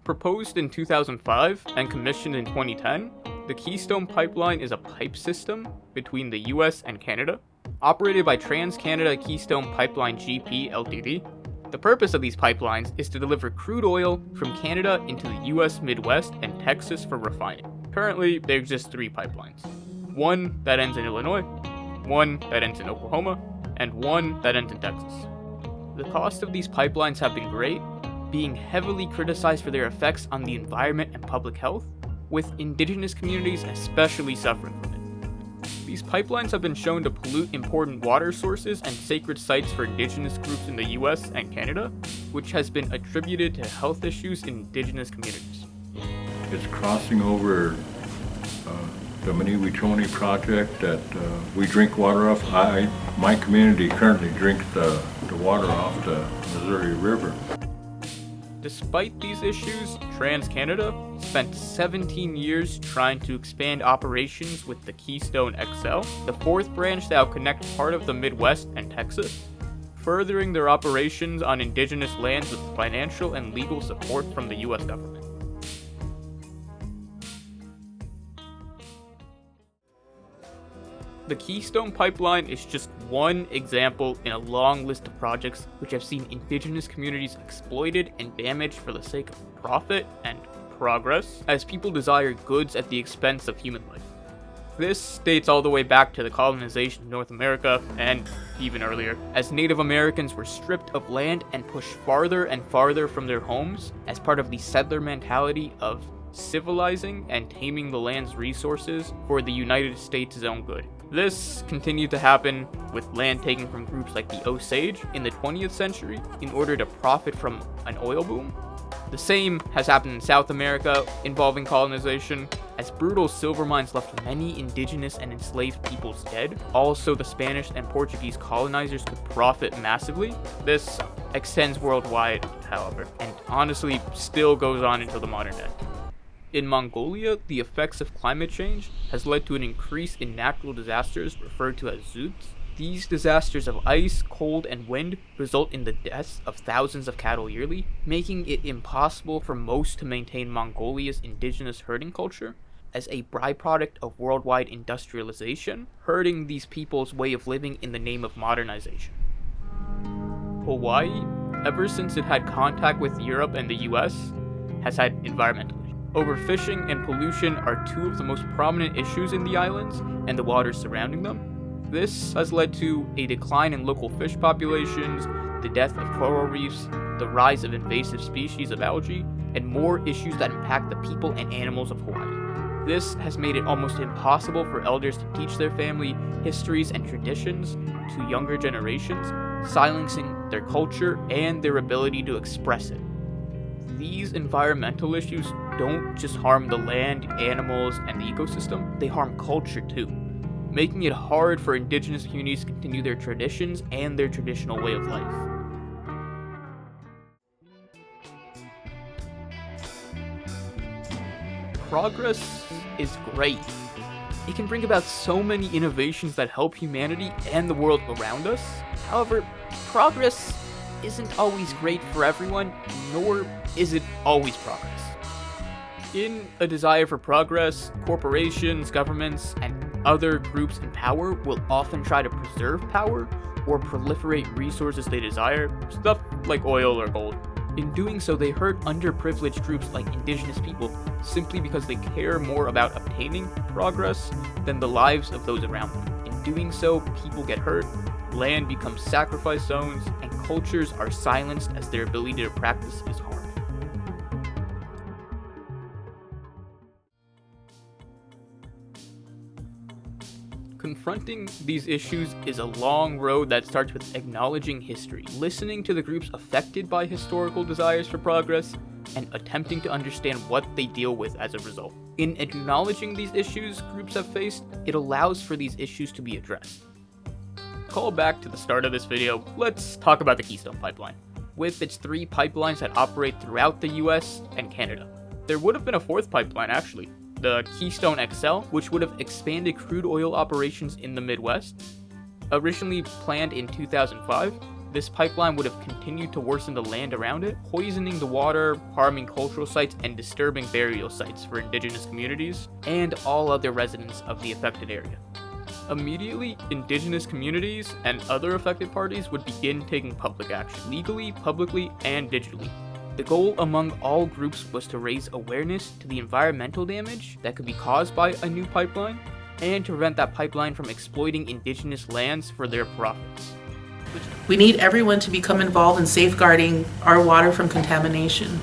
Proposed in 2005 and commissioned in 2010, the Keystone Pipeline is a pipe system between the US and Canada, operated by Trans-Canada Keystone Pipeline GP Ltd. The purpose of these pipelines is to deliver crude oil from Canada into the US Midwest and Texas for refining. Currently, there exist 3 pipelines. One that ends in Illinois, one that ends in Oklahoma, and one that ends in Texas. The cost of these pipelines have been great, being heavily criticized for their effects on the environment and public health, with indigenous communities especially suffering from it. These pipelines have been shown to pollute important water sources and sacred sites for indigenous groups in the US and Canada, which has been attributed to health issues in indigenous communities. It's crossing over the Maniwitoni project that we drink water off. My community currently drinks the water off the Missouri River. Despite these issues, Trans-Canada spent 17 years trying to expand operations with the Keystone XL, the 4th branch that will connect part of the Midwest and Texas, furthering their operations on indigenous lands with financial and legal support from the US government. The Keystone Pipeline is just one example in a long list of projects which have seen indigenous communities exploited and damaged for the sake of profit and progress, as people desire goods at the expense of human life. This dates all the way back to the colonization of North America, and even earlier, as Native Americans were stripped of land and pushed farther and farther from their homes as part of the settler mentality of civilizing and taming the land's resources for the United States' own good. This continued to happen with land taken from groups like the Osage in the 20th century in order to profit from an oil boom. The same has happened in South America involving colonization, as brutal silver mines left many indigenous and enslaved peoples dead. Also, the Spanish and Portuguese colonizers could profit massively. This extends worldwide, however, and honestly still goes on until the modern day. In Mongolia, the effects of climate change has led to an increase in natural disasters referred to as zoots. These disasters of ice, cold, and wind result in the deaths of thousands of cattle yearly, making it impossible for most to maintain Mongolia's indigenous herding culture as a byproduct of worldwide industrialization, hurting these people's way of living in the name of modernization. Hawaii, ever since it had contact with Europe and the US, has had environmental issues. Overfishing and pollution are 2 of the most prominent issues in the islands and the waters surrounding them. This has led to a decline in local fish populations, the death of coral reefs, the rise of invasive species of algae, and more issues that impact the people and animals of Hawaii. This has made it almost impossible for elders to teach their family histories and traditions to younger generations, silencing their culture and their ability to express it. These environmental issues don't just harm the land, animals, and the ecosystem, they harm culture too, making it hard for indigenous communities to continue their traditions and their traditional way of life. Progress is great. It can bring about so many innovations that help humanity and the world around us. However, progress isn't always great for everyone, nor is it always progress. In a desire for progress, corporations, governments, and other groups in power will often try to preserve power or proliferate resources they desire, stuff like oil or gold. In doing so, they hurt underprivileged groups like indigenous people simply because they care more about obtaining progress than the lives of those around them. In doing so, people get hurt, land becomes sacrifice zones, and cultures are silenced as their ability to practice is hard. Confronting these issues is a long road that starts with acknowledging history, listening to the groups affected by historical desires for progress, and attempting to understand what they deal with as a result. In acknowledging these issues groups have faced, it allows for these issues to be addressed. Call back to the start of this video, let's talk about the Keystone Pipeline. With its 3 pipelines that operate throughout the US and Canada. There would have been a 4th pipeline actually, the Keystone XL, which would have expanded crude oil operations in the Midwest. Originally planned in 2005, this pipeline would have continued to worsen the land around it, poisoning the water, harming cultural sites, and disturbing burial sites for indigenous communities and all other residents of the affected area. Immediately, indigenous communities and other affected parties would begin taking public action, legally, publicly, and digitally. The goal among all groups was to raise awareness to the environmental damage that could be caused by a new pipeline, and to prevent that pipeline from exploiting indigenous lands for their profits. We need everyone to become involved in safeguarding our water from contamination.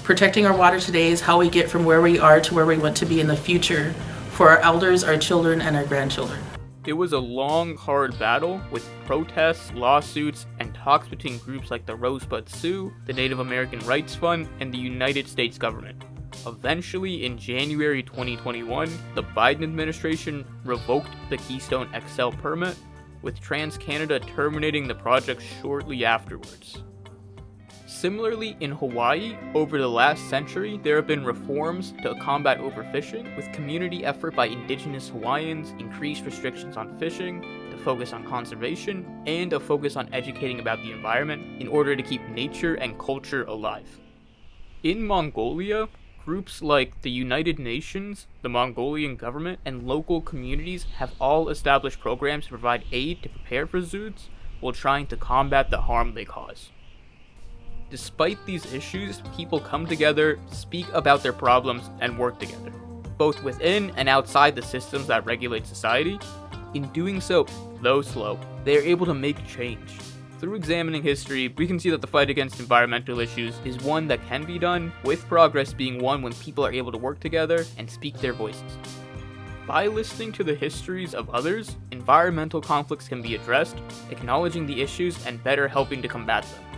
Protecting our water today is how we get from where we are to where we want to be in the future for our elders, our children, and our grandchildren. It was a long, hard battle with protests, lawsuits, and talks between groups like the Rosebud Sioux, the Native American Rights Fund, and the United States government. Eventually, in January 2021, the Biden administration revoked the Keystone XL permit, with TransCanada terminating the project shortly afterwards. Similarly, in Hawaii, over the last century, there have been reforms to combat overfishing, with community effort by indigenous Hawaiians, increased restrictions on fishing, to focus on conservation, and a focus on educating about the environment in order to keep nature and culture alive. In Mongolia, groups like the United Nations, the Mongolian government, and local communities have all established programs to provide aid to prepare for zoods while trying to combat the harm they cause. Despite these issues, people come together, speak about their problems, and work together, both within and outside the systems that regulate society. In doing so, though slow, they are able to make change. Through examining history, we can see that the fight against environmental issues is one that can be done, with progress being one when people are able to work together and speak their voices. By listening to the histories of others, environmental conflicts can be addressed, acknowledging the issues and better helping to combat them.